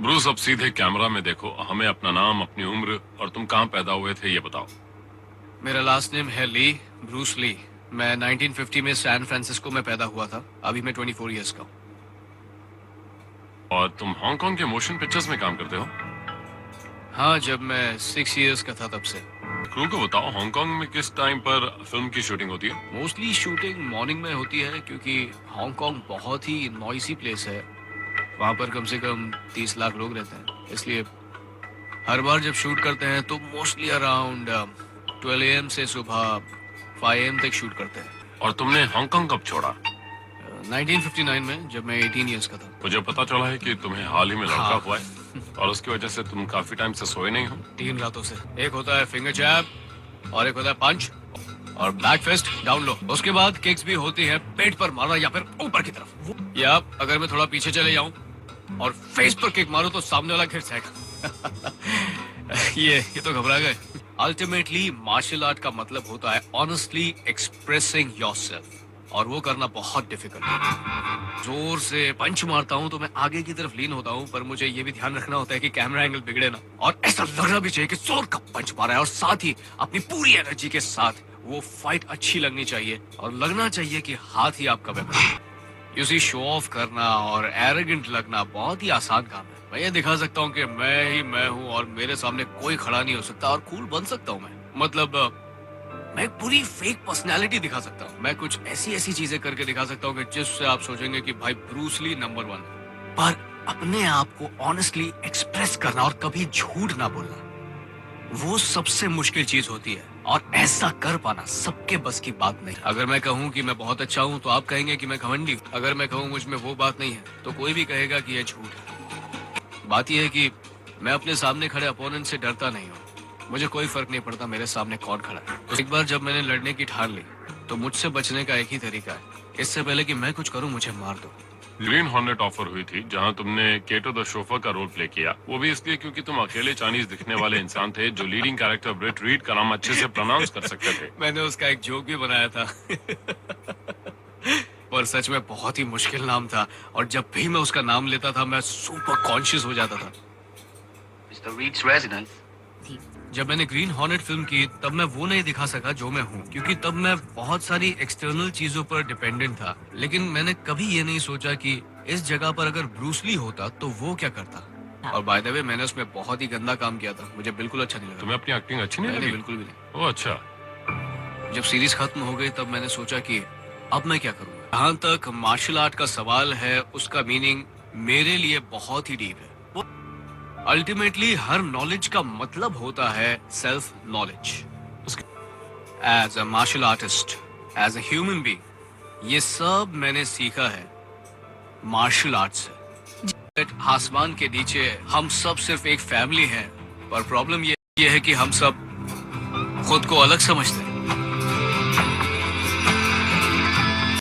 Bruce, अब सीधे camera में देखो। हमें अपना नाम, अपनी उम्र और तुम कहाँ पैदा हुए थे ये बताओ। मेरा लास्ट नेम है ली, ब्रूस ली। मैं 1950 में सैन फ्रांसिस्को में पैदा हुआ था। अभी मैं 24 इयर्स का हूँ। और तुम हांगकांग के मोशन पिक्चर्स में काम करते हो? हाँ, जब मैं 6 इयर्स का था तब से। क्रू को बताओ, हांगकांग में किस टाइम पर फिल्म की शूटिंग होती है? मोस्टली शूटिंग मॉर्निंग में होती है क्योंकि हांगकांग बहुत ही नॉइसी प्लेस है। वहाँ पर कम से कम 30 लाख लोग रहते हैं, इसलिए हर बार जब शूट करते हैं तो मोस्टली अराउंड 12 AM से सुबह 5 AM तक शूट करते हैं। और तुमने हांगकांग कब छोड़ा? 1959 में, जब मैं 18 इयर्स का था। मुझे पता चला है कि तुम्हें हाल ही में लड़का हाँ। हुआ है और उसकी वजह से तुम काफी टाइम से सोए नहीं हो। 3 रातों से। एक होता है फिंगर जैब और एक होता है पंच और बैक फिस्ट डाउन लो। उसके बाद किक्स भी होती है, पेट पर मारना या फिर ऊपर की तरफ। या अगर मैं थोड़ा पीछे चले जाऊं और फेस पर किक मारूं तो सामने वाला घिर जाएगा। ये तो घबरा गए। अल्टीमेटली मार्शल आर्ट का मतलब होता है ऑनेस्टली एक्सप्रेसिंग योरसेल्फ, और वो करना बहुत डिफिकल्ट है। जोर से पंच मारता हूँ तो मैं आगे की तरफ लीन होता हूँ, पर मुझे ये भी ध्यान रखना होता है कि कैमरा एंगल बिगड़े ना, और ऐसा लगना भी चाहिए कि जोर का पंच मारा है, और साथ ही अपनी पूरी एनर्जी के साथ वो फाइट अच्छी लगनी चाहिए, और लगना चाहिए कि हाथ ही आपका वेपन है। यू सी, शो ऑफ करना और एरोगेंट लगना बहुत ही आसान काम है। मैं ये दिखा सकता हूँ कि मैं ही मैं हूँ और मेरे सामने कोई खड़ा नहीं हो सकता, और कूल बन सकता हूँ मैं। मतलब मैं एक पूरी फेक पर्सनालिटी दिखा सकता हूँ। मैं कुछ ऐसी ऐसी चीजें करके दिखा सकता हूँ कि जिससे आप सोचेंगे कि भाई ब्रूस ली नंबर 1 है। पर अपने आप को ऑनेस्टली एक्सप्रेस करना और कभी झूठ ना बोलना, वो सबसे मुश्किल चीज होती है, और ऐसा कर पाना सबके बस की बात नहीं। अगर मैं कहूँ कि मैं बहुत अच्छा हूँ तो आप कहेंगे कि मैं घमंडी हूँ। अगर मैं कहूँ मुझ में वो बात नहीं है तो कोई भी कहेगा कि यह झूठ है। बात यह है कि मैं अपने सामने खड़े अपोनेंट से डरता नहीं हूँ। मुझे कोई फर्क नहीं पड़ता मेरे सामने कौन खड़ा है। एक बार जब मैंने लड़ने की ठान ली तो मुझसे बचने का एक ही तरीका है, इससे पहले कि मैं कुछ करूं मुझे मार दो। ग्रीन हॉर्नेट ऑफर हुई थी जहां तुमने केटो द शोफर का रोल प्ले किया, वो भी इसलिए क्योंकि तुम अकेले चाइनीज दिखने वाले इंसान थे जो लीडिंग कैरेक्टर ब्रिट रीड का नाम अच्छे से प्रोनाउंस कर सकते थे। मैंने उसका एक जोक भी बनाया था। पर सच में बहुत ही मुश्किल नाम था, और जब भी मैं उसका नाम लेता था मैं सुपर कॉन्शियस हो जाता था। Mr. Reed's residence. जब मैंने ग्रीन हॉर्नेट फिल्म की तब मैं वो नहीं दिखा सका जो मैं हूँ, क्योंकि तब मैं बहुत सारी एक्सटर्नल चीजों पर डिपेंडेंट था। लेकिन मैंने कभी ये नहीं सोचा कि इस जगह पर अगर ब्रूस ली होता तो वो क्या करता। और बाय द वे, मैंने उसमें बहुत ही गंदा काम किया था, मुझे बिल्कुल अच्छा नहीं लगा। तुम्हें अपनी एक्टिंग अच्छी नहीं नहीं, लगी? बिल्कुल भी नहीं। ओह अच्छा। जब सीरीज खत्म हो गई तब मैंने सोचा कि अब मैं क्या करूँगा। जहाँ तक मार्शल आर्ट का सवाल है, उसका मीनिंग मेरे लिए बहुत ही डीप है। अल्टीमेटली हर नॉलेज का मतलब होता है self knowledge. As a martial artist, as a human being, ये सब मैंने सीखा है मार्शल आर्ट से। आसमान के नीचे हम सब सिर्फ एक फैमिली हैं, पर प्रॉब्लम ये है कि हम सब खुद को अलग समझते हैं।